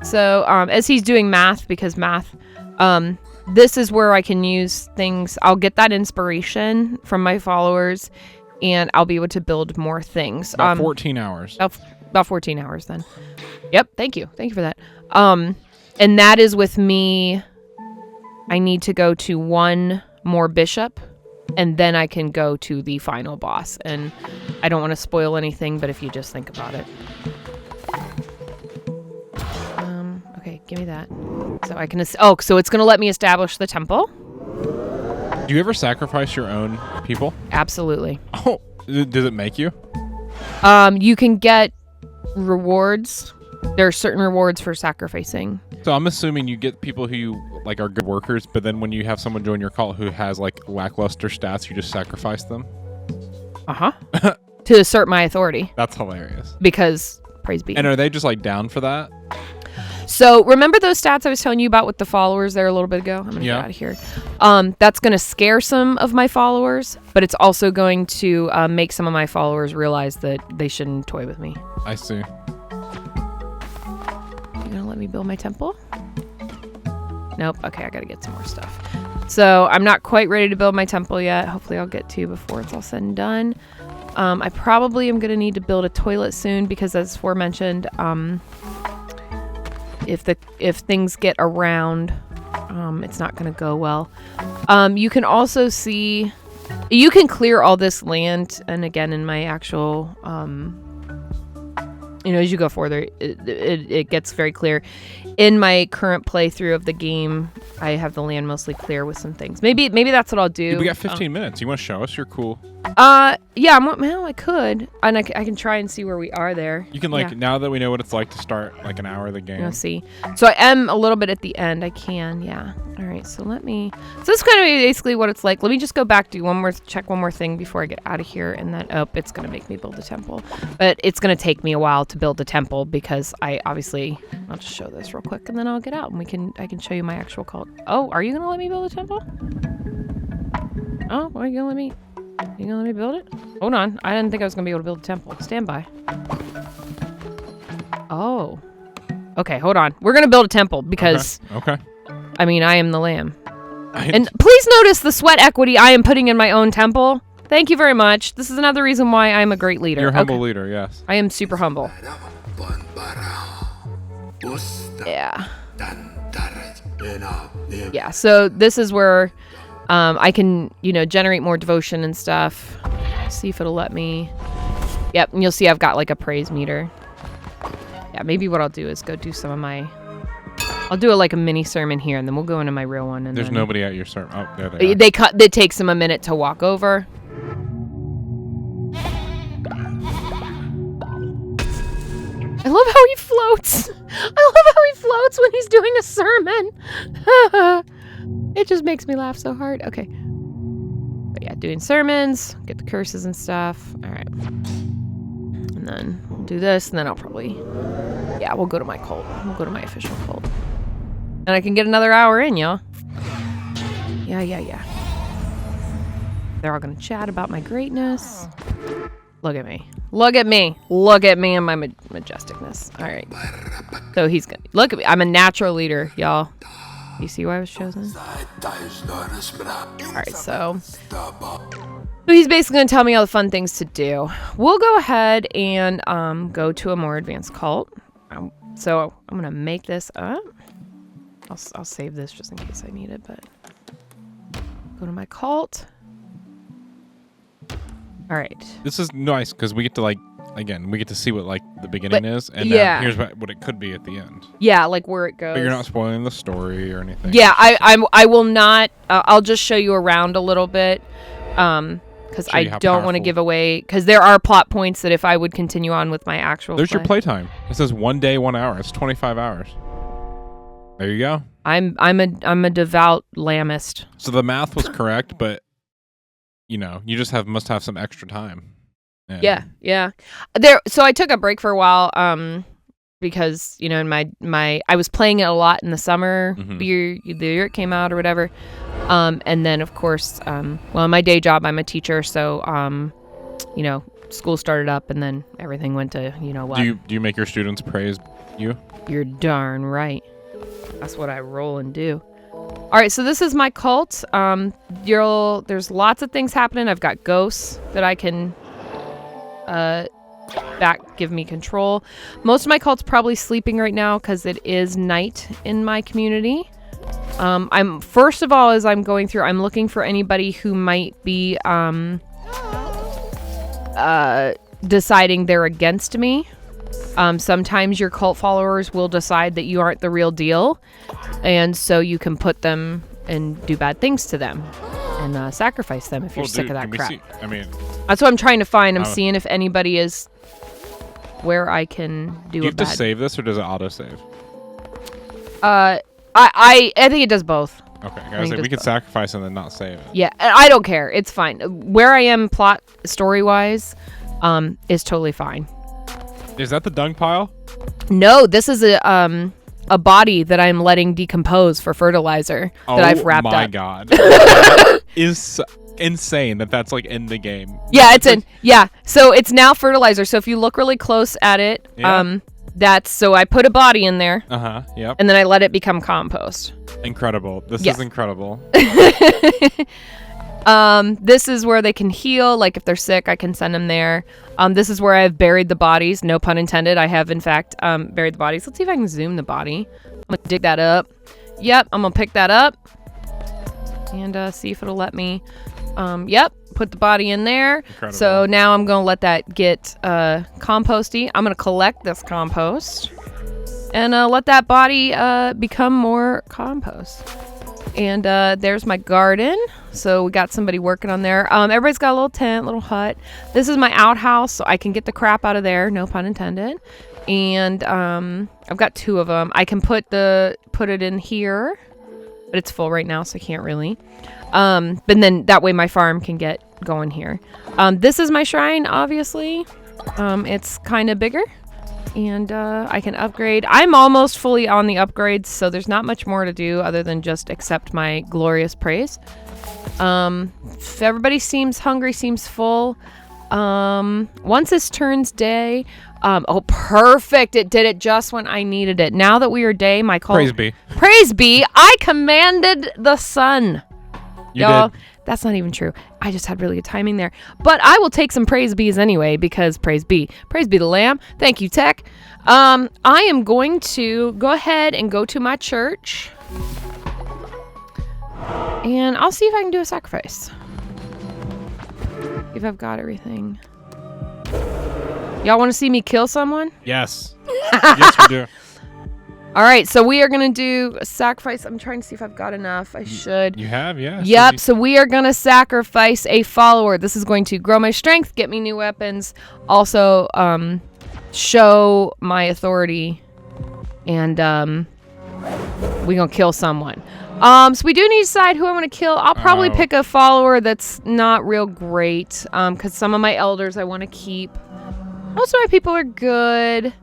So as he's doing math, because math, this is where I can use things. I'll get that inspiration from my followers, and I'll be able to build more things. About 14 hours. About 14 hours then. Yep. Thank you for that. And that is with me. I need to go to one more bishop, and then I can go to the final boss. And I don't want to spoil anything, but if you just think about it. Okay, give me that. So I can. So it's gonna let me establish the temple. Do you ever sacrifice your own people? Absolutely. Oh, does it make you? You can get rewards There are certain rewards for sacrificing. So I'm assuming you get people who like are good workers, but then when you have someone join your cult who has like lackluster stats, you just sacrifice them. To assert my authority. That's hilarious. Because praise be. And are they just like down for that? So remember those stats I was telling you about with the followers there a little bit ago? I'm gonna get out of here. That's gonna scare some of my followers, but it's also going to make some of my followers realize that they shouldn't toy with me. I see. You gonna let me build my temple? Nope. Okay, I gotta get some more stuff. So I'm not quite ready to build my temple yet. Hopefully I'll get to before it's all said and done. I probably am gonna need to build a toilet soon because, as aforementioned, if things get around, it's not going to go well. You can also see, you can clear all this land, and again, in my actual, as you go further, it gets very clear. In my current playthrough of the game, I have the land mostly clear with some things. Maybe that's what I'll do. We got 15 minutes. You want to show us? You're cool. Yeah, well, I could, and I can try and see where we are there. You can now that we know what it's like to start like an hour of the game. Let's see. So I am a little bit at the end. I can, yeah. All right. So this is kind of basically what it's like. Let me just go back, check one more thing before I get out of here, and then it's gonna make me build a temple, but it's gonna take me a while to build a temple because I'll just show this real quick, and then I'll get out, and I can show you my actual cult. Oh, are you gonna let me build a temple? Oh, are you gonna let me? You gonna let me build it? Hold on. I didn't think I was gonna be able to build a temple. Stand by. Oh. Okay, hold on. We're gonna build a temple because Okay. I mean, I am the lamb. And please notice the sweat equity I am putting in my own temple. Thank you very much. This is another reason why I'm a great leader. You're a humble leader, yes. I am super humble. Yeah. Yeah, so this is where I can, generate more devotion and stuff. See if it'll let me. Yep, and you'll see I've got like a praise meter. Yeah, maybe what I'll do is go do some of my... I'll do like a mini sermon here, and then we'll go into my real one. And there's nobody at your sermon. Oh, there they are. It takes them a minute to walk over. I love how he floats. I love how he floats when he's doing a sermon. It just makes me laugh so hard. Okay. But yeah, doing sermons, get the curses and stuff. All right. And then we'll do this, and then I'll probably... Yeah, we'll go to my cult. We'll go to my official cult. And I can get another hour in, y'all. Yeah. They're all going to chat about my greatness. Look at me. Look at me and my majesticness. All right. So he's going to... Look at me. I'm a natural leader, y'all. You see why I was chosen? All right, so he's basically going to tell me all the fun things to do. We'll go ahead and go to a more advanced cult. So I'm going to make this up. I'll save this just in case I need it, but go to my cult. All right. This is nice because we get to we get to see what the beginning is, and here's what it could be at the end. Yeah, like where it goes. But you're not spoiling the story or anything. Yeah, I will not. I'll just show you around a little bit, because I don't want to give away. Because there are plot points that if I would continue on with my actual. There's your playtime. It says 1 day, 1 hour. It's 25 hours. There you go. I'm a devout lambist. So the math was correct, but you just must have some extra time. Yeah. So I took a break for a while, because in my I was playing it a lot in the summer, the year it came out or whatever, and then of course, in my day job I'm a teacher, so school started up, and then everything went to what. Do you make your students praise you? You're darn right. That's what I roll and do. All right, so this is my cult. There's lots of things happening. I've got ghosts that I can give me control. Most of my cult's probably sleeping right now because it is night in my community. I'm going through, I'm looking for anybody who might be deciding they're against me. Sometimes your cult followers will decide that you aren't the real deal, and so you can put them and do bad things to them and sacrifice them if you're sick of that crap. That's what I'm trying to find. I'm seeing if anybody is where I can do Do you a have to bad. save this, or does it auto-save? I think it does both. Okay, think guys, it we does could both. sacrifice and then not save it. Yeah, I don't care. It's fine. Where I am plot story wise, is totally fine. Is that the dung pile? No, this is a body that I'm letting decompose for fertilizer that I've wrapped Oh my up. god. That is insane that's like in the game. Yeah, it's in. Yeah, so it's now fertilizer. So if you look really close at it, Yeah. that's so I put a body in there Uh-huh, yep. and then I let it become compost. Incredible. This Yes. is incredible. This is where they can heal. Like if they're sick, I can send them there. This is where I've buried the bodies. No pun intended. I have in fact buried the bodies. Let's see if I can zoom the body. I'm gonna dig that up. Yep, I'm gonna pick that up and see if it'll let me. Yep, put the body in there. Incredible. So now I'm gonna let that get composty. I'm gonna collect this compost and let that body become more compost. And there's my garden. So we got somebody working on there. Everybody's got a little tent, little hut. This is my outhouse, so I can get the crap out of there. No pun intended. And I've got 2 of them. I can put it in here, but it's full right now, so I can't really. But then that way my farm can get going here. This is my shrine, obviously. It's kind of bigger. And I can upgrade. I'm almost fully on the upgrades, so there's not much more to do other than just accept my glorious praise. If everybody seems hungry, seems full. Once this turns day, oh, perfect. It did it just when I needed it. Now that we are day, my call. Praise be. Praise be. I commanded the sun. You Y'all, did. that's not even true. I just had really good timing there. But I will take some praise bees anyway, because praise be the lamb. Thank you, Tech. I am going to go ahead and go to my church. And I'll see if I can do a sacrifice. If I've got everything. Y'all want to see me kill someone? Yes. Yes, we do. All right, so we are going to do a sacrifice. I'm trying to see if I've got enough. I should. You have, yeah. Yep, so we are going to sacrifice a follower. This is going to grow my strength, get me new weapons, also show my authority, and we're going to kill someone. So we do need to decide who I want to kill. I'll probably pick a follower that's not real great, because some of my elders I want to keep. Most of my people are good.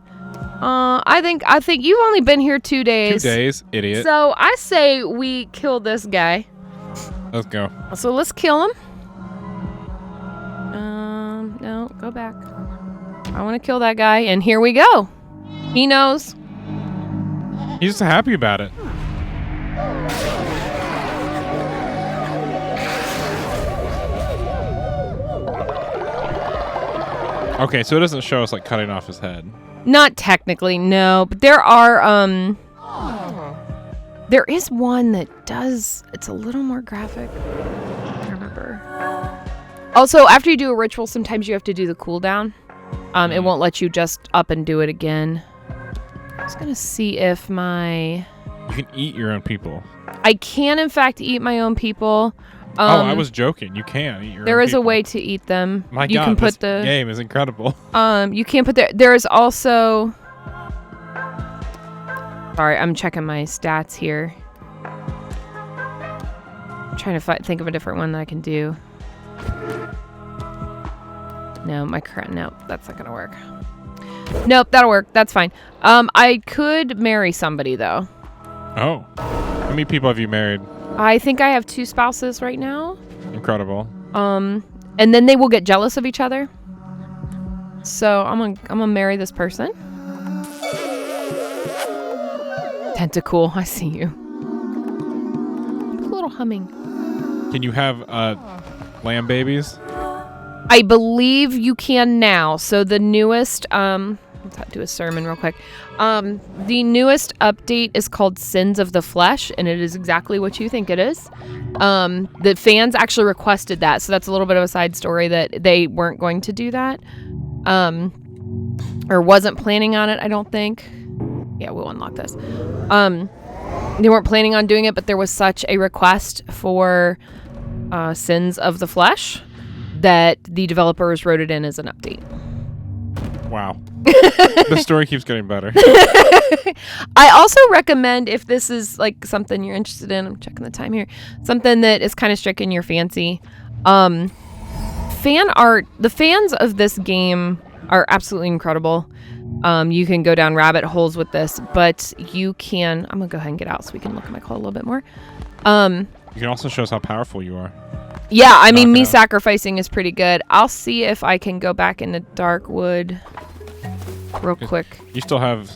I think you've only been here 2 days. 2 days, idiot. So I say we kill this guy. Let's go. So let's kill him. No, go back. I want to kill that guy, and here we go. He knows. He's just happy about it. Okay, so it doesn't show us like cutting off his head. Not technically, no, but there are there is one that does. It's a little more graphic. I don't remember. Also, after you do a ritual, sometimes you have to do the cooldown. It won't let you just up and do it again. I was gonna see if You can eat your own people. I can in fact eat my own people. I was joking. You can eat your own There is a people. way to eat them. My you God, can put this game is incredible. You can't put there is also. Sorry, I'm checking my stats here. I'm trying to think of a different one that I can do. No, nope, that's not gonna work. Nope, that'll work. That's fine. I could marry somebody though. Oh. How many people have you married? I think I have 2 spouses right now. Incredible. And then they will get jealous of each other. So I'm gonna marry this person. Tentacle, I see you. A little humming. Can you have lamb babies? I believe you can now. So the newest, let's do a sermon real quick. The newest update is called Sins of the Flesh, and it is exactly what you think it is. The fans actually requested that, so that's a little bit of a side story that they weren't going to do that, or wasn't planning on it. I don't think. Yeah, we'll unlock this. They weren't planning on doing it, but there was such a request for Sins of the Flesh that the developers wrote it in as an update. Wow. The story keeps getting better. I also recommend, if this is like something you're interested in, I'm checking the time here, something that is kind of striking your fancy. Fan art, the fans of this game are absolutely incredible. You can go down rabbit holes with this, but you can, I'm gonna go ahead and get out so we can look at my call a little bit more. You can also show us how powerful you are. Yeah, I mean, me sacrificing is pretty good. I'll see if I can go back into Darkwood real quick. You still have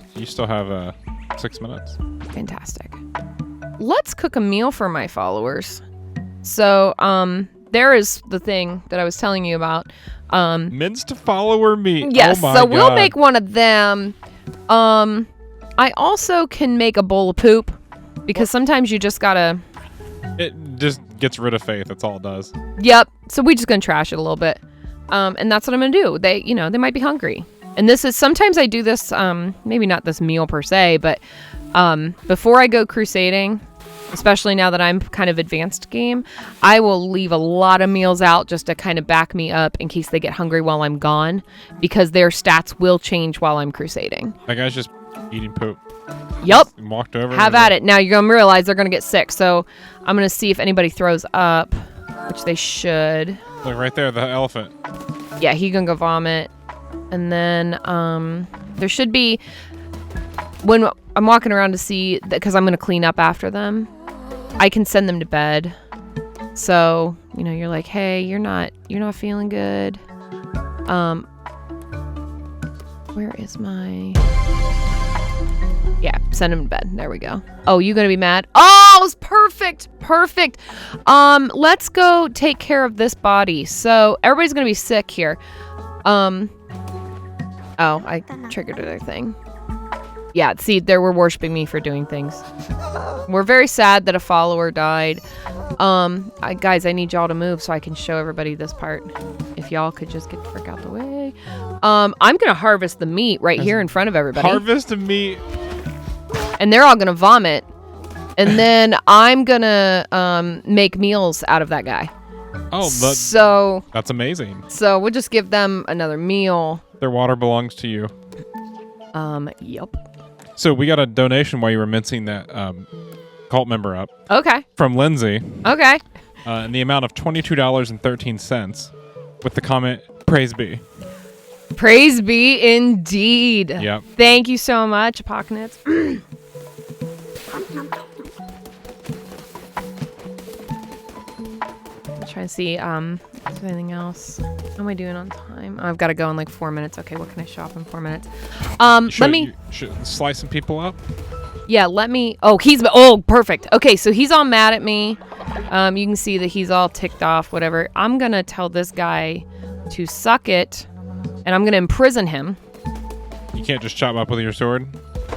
6 minutes. Fantastic. Let's cook a meal for my followers. So, there is the thing that I was telling you about. Minced follower meat. Yes, oh my so God. we'll make one of them. I also can make a bowl of poop, because sometimes you just gotta... It just gets rid of faith. That's all it does. Yep. So we're just gonna trash it a little bit. And that's what I'm gonna do. They might be hungry. And this is, sometimes I do this, maybe not this meal per se, but before I go crusading, especially now that I'm kind of advanced game, I will leave a lot of meals out just to kind of back me up in case they get hungry while I'm gone, because their stats will change while I'm crusading. That guy's just eating poop. Yep. Just walked over. Have at it. Now you're going to realize they're going to get sick. So I'm going to see if anybody throws up, which they should. Look right there, the elephant. Yeah, he's going to go vomit. And then there should be, when I'm walking around to see, because I'm going to clean up after them, I can send them to bed. So, you're like, hey, you're not feeling good. Where is my... Yeah, send him to bed. There we go. Oh, you gonna be mad? Oh, it was perfect. Perfect. Let's go take care of this body. So everybody's gonna be sick here. Oh, I triggered another thing. Yeah, see, they were worshiping me for doing things. We're very sad that a follower died. Guys, I need y'all to move so I can show everybody this part. If y'all could just get the frick out the way. I'm gonna harvest the meat right here in front of everybody. Harvest the meat. And they're all gonna vomit. And then I'm gonna make meals out of that guy. Oh, that's amazing. So we'll just give them another meal. Their water belongs to you. Yep. So we got a donation while you were mincing that cult member up. Okay. From Lindsay. Okay. In the amount of $22.13 with the comment, praise be. Praise be indeed. Yep. Thank you so much, Apocalypse. I'm trying to see, is there anything else? How am I doing on time? Oh, I've got to go in like 4 minutes. Okay, what can I show up in 4 minutes? Let me... Should slice some people up? Yeah, let me... Oh, perfect. Okay, so he's all mad at me. You can see that he's all ticked off, whatever. I'm going to tell this guy to suck it, and I'm going to imprison him. You can't just chop him up with your sword?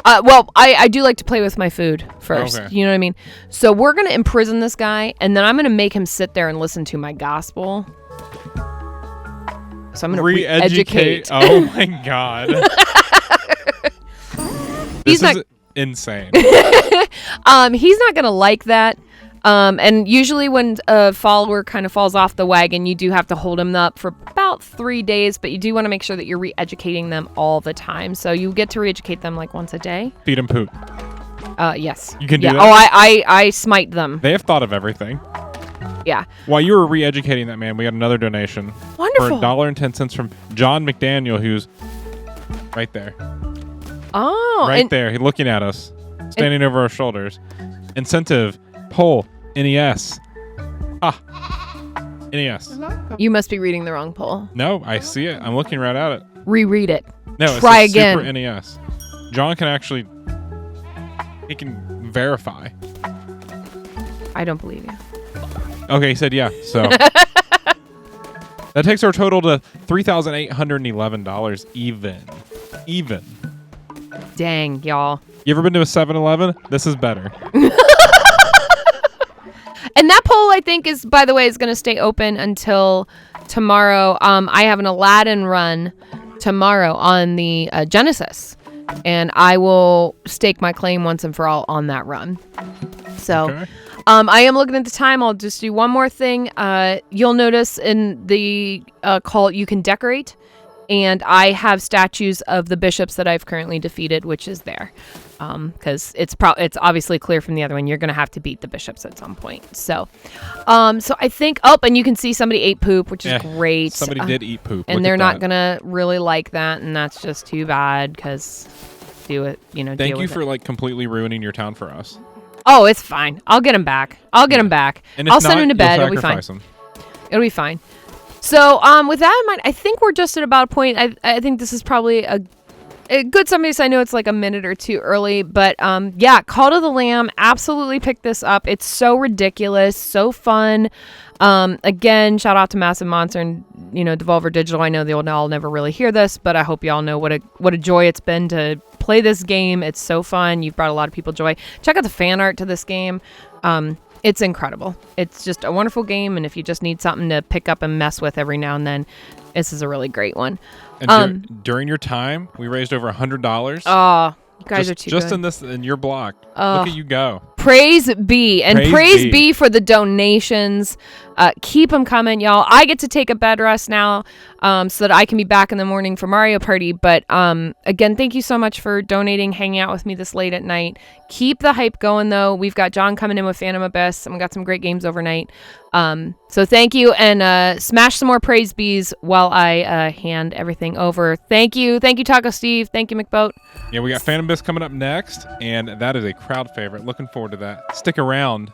Well, I do like to play with my food first. Okay. You know what I mean? So we're going to imprison this guy, and then I'm going to make him sit there and listen to my gospel. So I'm going to re-educate. Oh, my God. This is insane. He's not going to like that. And usually when a follower kind of falls off the wagon, you do have to hold them up for about 3 days, but you do want to make sure that you're re-educating them all the time. So you get to re-educate them like once a day. Feed them poop. Yes. You can do that? Oh, I smite them. They have thought of everything. Yeah. While you were re-educating that man, we got another donation. Wonderful. For $1.10 from John McDaniel, who's right there. Oh. Right there. He's looking at us, standing over our shoulders. Incentive, poll, NES. NES. You must be reading the wrong poll. No, I see it. I'm looking right at it. Reread it. No, Try it's again. Super NES. John can actually... He can verify. I don't believe you. Okay, he said yeah, so... That takes our total to $3,811 even. Dang, y'all. You ever been to a 7-Eleven? This is better. And that poll, I think, is, by the way, is going to stay open until tomorrow. I have an Aladdin run tomorrow on the Genesis, and I will stake my claim once and for all on that run. So, Okay. I am looking at the time. I'll just do one more thing. You'll notice in the cult you can decorate, And I have statues of the bishops that I've currently defeated, which is there. Because it's obviously clear from the other one. You're going to have to beat the bishops at some point. So I think... Oh, and you can see somebody ate poop, which is great. Somebody did eat poop. And they're not going to really like that, and that's just too bad, because Thank you for like completely ruining your town for us. Oh, it's fine. I'll get him back. And I'll send him to bed. It'll be fine. It'll be fine. So with that in mind, I think we're just at about a point. I think this is probably a good summary. I know it's like a minute or two early, but Call to the Lamb, absolutely pick this up. It's so ridiculous, so fun. Again, shout out to Massive Monster and Devolver Digital. I know I'll never really hear this, but I hope y'all know what a joy it's been to play this game. It's so fun. You've brought a lot of people joy. Check out the fan art to this game. It's incredible. It's just a wonderful game, and if you just need something to pick up and mess with every now and then, this is a really great one. And during your time, we raised over $100. Oh, you guys are too good. Just in your block. Look at you go. Praise be. And praise be for the donations. Keep them coming, y'all. I get to take a bed rest now so that I can be back in the morning for Mario Party. But again, thank you so much for donating, hanging out with me this late at night. Keep the hype going, though. We've got John coming in with Phantom Abyss, and we got some great games overnight. So thank you, and smash some more praise bees while I hand everything over. Thank you. Thank you, Taco Steve. Thank you, McBoat. Yeah, we got Phantom Abyss coming up next, and that is a crowd favorite. Looking forward to that. Stick around.